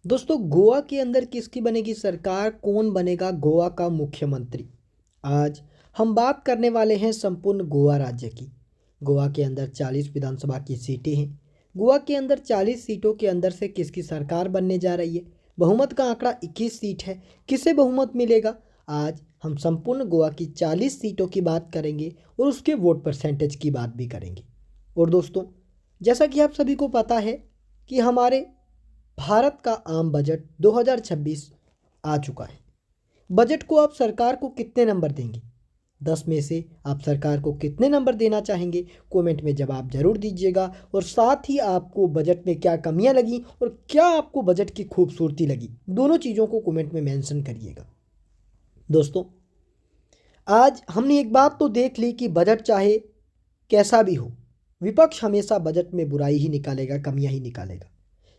दोस्तों, गोवा के अंदर किसकी बनेगी सरकार, कौन बनेगा गोवा का मुख्यमंत्री। आज हम बात करने वाले हैं संपूर्ण गोवा राज्य की। गोवा के अंदर 40 विधानसभा की सीटें हैं। गोवा के अंदर 40 सीटों के अंदर से किसकी सरकार बनने जा रही है। बहुमत का आंकड़ा 21 सीट है। किसे बहुमत मिलेगा। आज हम संपूर्ण गोवा की 40 सीटों की बात करेंगे और उसके वोट परसेंटेज की बात भी करेंगे। और दोस्तों, जैसा कि आप सभी को पता है कि हमारे भारत का आम बजट 2026 आ चुका है। बजट को आप सरकार को कितने नंबर देंगे। 10 में से आप सरकार को कितने नंबर देना चाहेंगे, कमेंट में जवाब जरूर दीजिएगा। और साथ ही आपको बजट में क्या कमियां लगी और क्या आपको बजट की खूबसूरती लगी, दोनों चीज़ों को कमेंट में मेंशन करिएगा। दोस्तों, आज हमने एक बात तो देख ली कि बजट चाहे कैसा भी हो, विपक्ष हमेशा बजट में बुराई ही निकालेगा, कमियां ही निकालेगा।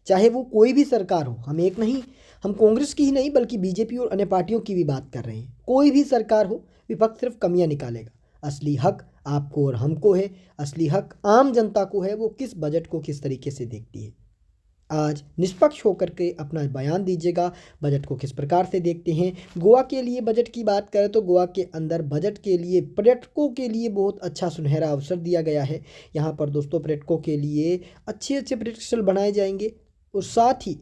चाहे वो कोई भी सरकार हो, हम एक नहीं, हम कांग्रेस की ही नहीं बल्कि बीजेपी और अन्य पार्टियों की भी बात कर रहे हैं। कोई भी सरकार हो, विपक्ष सिर्फ कमियां निकालेगा। असली हक आपको और हमको है, असली हक आम जनता को है, वो किस बजट को किस तरीके से देखती है। आज निष्पक्ष होकर के अपना बयान दीजिएगा, बजट को किस प्रकार से देखते हैं। गोवा के लिए बजट की बात करें तो गोवा के अंदर बजट के लिए पर्यटकों के लिए बहुत अच्छा सुनहरा अवसर दिया गया है। यहाँ पर दोस्तों पर्यटकों के लिए अच्छे अच्छे पर्यटक स्थल बनाए जाएंगे। और साथ ही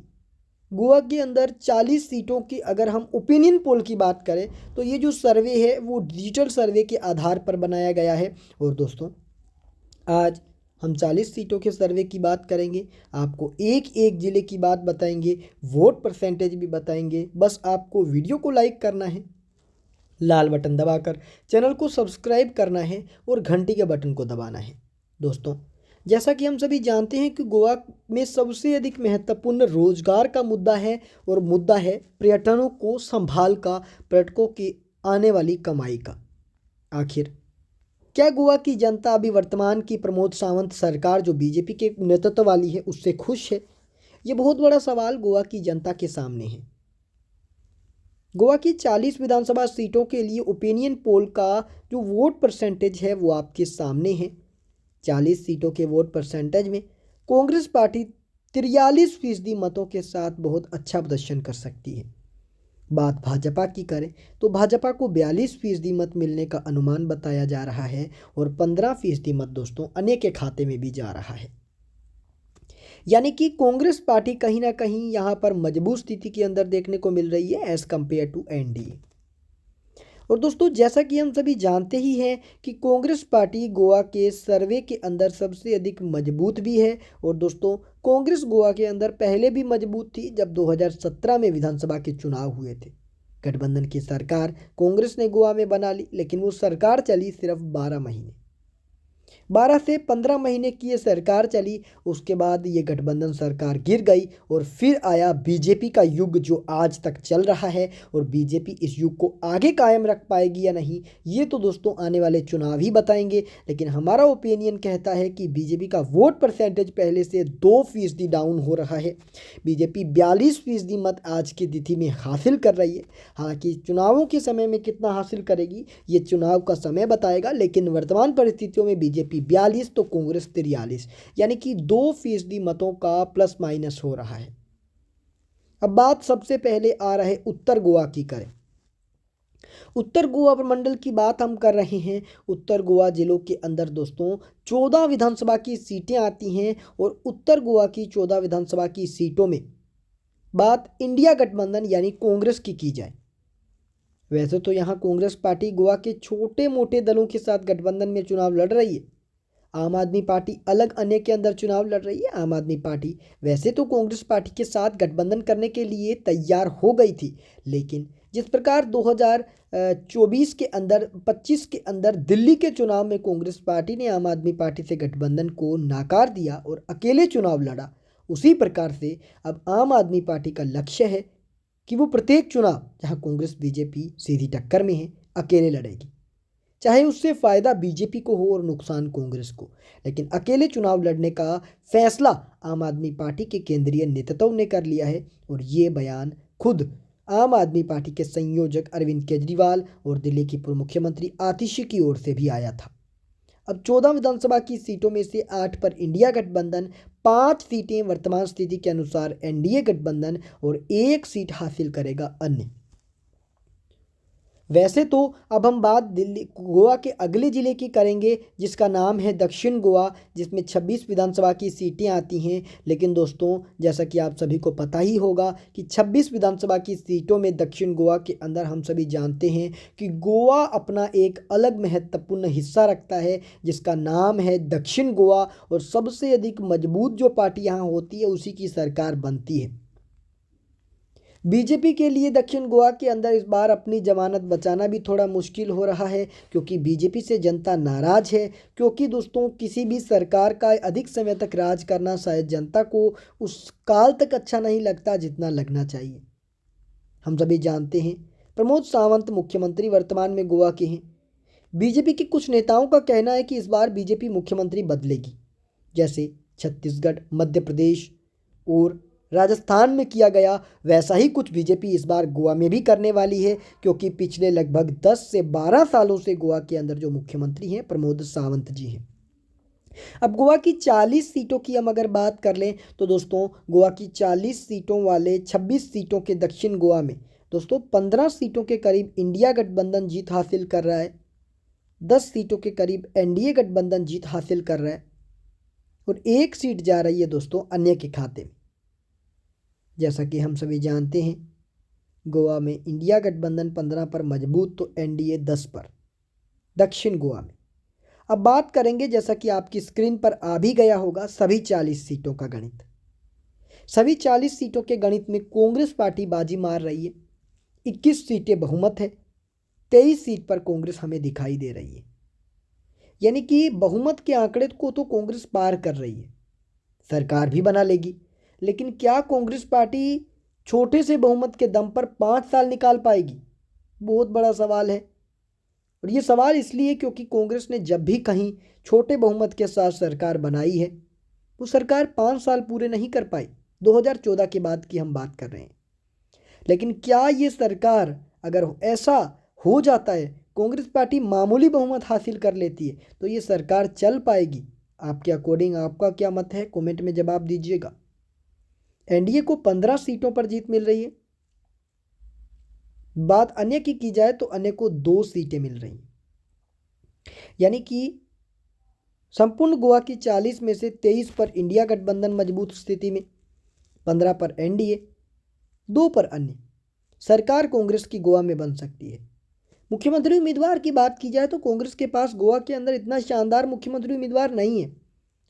गोवा के अंदर 40 सीटों की अगर हम ओपिनियन पोल की बात करें तो ये जो सर्वे है वो डिजिटल सर्वे के आधार पर बनाया गया है। और दोस्तों, आज हम 40 सीटों के सर्वे की बात करेंगे, आपको एक एक ज़िले की बात बताएंगे, वोट परसेंटेज भी बताएंगे। बस आपको वीडियो को लाइक करना है, लाल बटन दबाकर चैनल को सब्सक्राइब करना है और घंटी के बटन को दबाना है। दोस्तों, जैसा कि हम सभी जानते हैं कि गोवा में सबसे अधिक महत्वपूर्ण रोजगार का मुद्दा है और मुद्दा है पर्यटनों को संभाल का, पर्यटकों की आने वाली कमाई का। आखिर क्या गोवा की जनता अभी वर्तमान की प्रमोद सावंत सरकार जो बीजेपी के नेतृत्व वाली है उससे खुश है। ये बहुत बड़ा सवाल गोवा की जनता के सामने है। गोवा की 40 विधानसभा सीटों के लिए ओपिनियन पोल का जो वोट परसेंटेज है वो आपके सामने है। 40 सीटों के वोट परसेंटेज में कांग्रेस पार्टी 43% मतों के साथ बहुत अच्छा प्रदर्शन कर सकती है। बात भाजपा की करें तो भाजपा को 42% मत मिलने का अनुमान बताया जा रहा है और 15% मत दोस्तों अन्य के खाते में भी जा रहा है। यानी कि कांग्रेस पार्टी कहीं ना कहीं यहाँ पर मजबूत स्थिति के अंदर देखने को मिल रही है एज कंपेयर टू एनडीए। और दोस्तों, जैसा कि हम सभी जानते ही हैं कि कांग्रेस पार्टी गोवा के सर्वे के अंदर सबसे अधिक मजबूत भी है। और दोस्तों, कांग्रेस गोवा के अंदर पहले भी मजबूत थी जब 2017 में विधानसभा के चुनाव हुए थे। गठबंधन की सरकार कांग्रेस ने गोवा में बना ली, लेकिन वो सरकार चली सिर्फ 12 महीने। 12 से 15 महीने की ये सरकार चली, उसके बाद ये गठबंधन सरकार गिर गई और फिर आया बीजेपी का युग जो आज तक चल रहा है। और बीजेपी इस युग को आगे कायम रख पाएगी या नहीं, ये तो दोस्तों आने वाले चुनाव ही बताएंगे। लेकिन हमारा ओपिनियन कहता है कि बीजेपी का वोट परसेंटेज पहले से 2% डाउन हो रहा है। बीजेपी 42% मत आज की तिथि में हासिल कर रही है। हालांकि चुनावों के समय में कितना हासिल करेगी ये चुनाव का समय बताएगा, लेकिन वर्तमान परिस्थितियों में बीजेपी 42 तो कांग्रेस 43, यानी कि 2% मतों का प्लस माइनस हो रहा है। अब बात सबसे पहले आ रहे उत्तर गोवा की करें। उत्तर गोवा प्रमंडल की बात हम कर रहे हैं। उत्तर गोवा जिलों के अंदर दोस्तों 14 विधानसभा की सीटें आती हैं और उत्तर गोवा की 14 विधानसभा की सीटों में बात इंडिया गठबंधन यानी कांग्रेस की जाए। वैसे तो यहाँ कांग्रेस पार्टी गोवा के छोटे मोटे दलों के साथ गठबंधन में चुनाव लड़ रही है। आम आदमी पार्टी अलग अन्य के अंदर चुनाव लड़ रही है। आम आदमी पार्टी वैसे तो कांग्रेस पार्टी के साथ गठबंधन करने के लिए तैयार हो गई थी, लेकिन जिस प्रकार 2024 के अंदर 25 के अंदर दिल्ली के चुनाव में कांग्रेस पार्टी ने आम आदमी पार्टी से गठबंधन को नाकार दिया और अकेले चुनाव लड़ा, उसी प्रकार से अब आम आदमी पार्टी का लक्ष्य है कि वो प्रत्येक चुनाव जहां कांग्रेस बीजेपी सीधी टक्कर में है अकेले लड़ेगी, चाहे उससे फ़ायदा बीजेपी को हो और नुकसान कांग्रेस को। लेकिन अकेले चुनाव लड़ने का फैसला आम आदमी पार्टी के केंद्रीय नेतृत्व ने कर लिया है और ये बयान खुद आम आदमी पार्टी के संयोजक अरविंद केजरीवाल और दिल्ली की पूर्व मुख्यमंत्री आतिशी की ओर से भी आया था। अब 14 विधानसभा की सीटों में से 8 पर इंडिया गठबंधन, 5 सीटें वर्तमान स्थिति के अनुसार एनडीए गठबंधन और 1 सीट हासिल करेगा अन्य। वैसे तो अब हम बात दिल्ली गोवा के अगले ज़िले की करेंगे जिसका नाम है दक्षिण गोवा, जिसमें 26 विधानसभा की सीटें आती हैं। लेकिन दोस्तों, जैसा कि आप सभी को पता ही होगा कि 26 विधानसभा की सीटों में दक्षिण गोवा के अंदर हम सभी जानते हैं कि गोवा अपना एक अलग महत्वपूर्ण हिस्सा रखता है जिसका नाम है दक्षिण गोवा, और सबसे अधिक मजबूत जो पार्टी यहाँ होती है उसी की सरकार बनती है। बीजेपी के लिए दक्षिण गोवा के अंदर इस बार अपनी जमानत बचाना भी थोड़ा मुश्किल हो रहा है, क्योंकि बीजेपी से जनता नाराज है। क्योंकि दोस्तों, किसी भी सरकार का अधिक समय तक राज करना शायद जनता को उस काल तक अच्छा नहीं लगता जितना लगना चाहिए। हम सभी जानते हैं प्रमोद सावंत मुख्यमंत्री वर्तमान में गोवा के हैं। बीजेपी के कुछ नेताओं का कहना है कि इस बार बीजेपी मुख्यमंत्री बदलेगी, जैसे छत्तीसगढ़, मध्य प्रदेश और राजस्थान में किया गया, वैसा ही कुछ बीजेपी इस बार गोवा में भी करने वाली है। क्योंकि पिछले लगभग 10 से 12 सालों से गोवा के अंदर जो मुख्यमंत्री हैं प्रमोद सावंत जी हैं। अब गोवा की 40 सीटों की हम अगर बात कर लें तो दोस्तों, गोवा की 40 सीटों वाले 26 सीटों के दक्षिण गोवा में दोस्तों 15 सीटों के करीब इंडिया गठबंधन जीत हासिल कर रहा है, 10 सीटों के करीब एनडीए गठबंधन जीत हासिल कर रहा है, और 1 सीट जा रही है दोस्तों अन्य के खाते में। जैसा कि हम सभी जानते हैं, गोवा में इंडिया गठबंधन 15 पर मजबूत तो एनडीए 10 पर दक्षिण गोवा में। अब बात करेंगे, जैसा कि आपकी स्क्रीन पर आ भी गया होगा, सभी 40 सीटों का गणित। सभी 40 सीटों के गणित में कांग्रेस पार्टी बाजी मार रही है। 21 सीटें बहुमत है, 23 सीट पर कांग्रेस हमें दिखाई दे रही है। यानी कि बहुमत के आंकड़े को तो कांग्रेस पार कर रही है, सरकार भी बना लेगी। लेकिन क्या कांग्रेस पार्टी छोटे से बहुमत के दम पर 5 साल निकाल पाएगी? बहुत बड़ा सवाल है। और ये सवाल इसलिए क्योंकि कांग्रेस ने जब भी कहीं छोटे बहुमत के साथ सरकार बनाई है, वो सरकार 5 साल पूरे नहीं कर पाई। 2014 के बाद की हम बात कर रहे हैं। लेकिन क्या ये सरकार, अगर ऐसा हो जाता है, कांग्रेस पार्टी मामूली बहुमत हासिल कर लेती है, तो ये सरकार चल पाएगी? आपके अकॉर्डिंग आपका क्या मत है, कमेंट में जवाब दीजिएगा। एनडीए को 15 सीटों पर जीत मिल रही है। बात अन्य की जाए तो अन्य को 2 सीटें मिल रही हैं। यानी कि संपूर्ण गोवा की 40 में से 23 पर इंडिया गठबंधन मजबूत स्थिति में, 15 पर एनडीए, 2 पर अन्य। सरकार कांग्रेस की गोवा में बन सकती है। मुख्यमंत्री उम्मीदवार की बात की जाए तो कांग्रेस के पास गोवा के अंदर इतना शानदार मुख्यमंत्री उम्मीदवार नहीं है।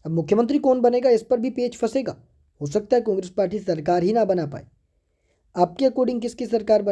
अब मुख्यमंत्री कौन बनेगा, इस पर भी पेच फंसेगा। हो सकता है कांग्रेस पार्टी सरकार ही ना बना पाए। आपके अकॉर्डिंग किसकी सरकार बने?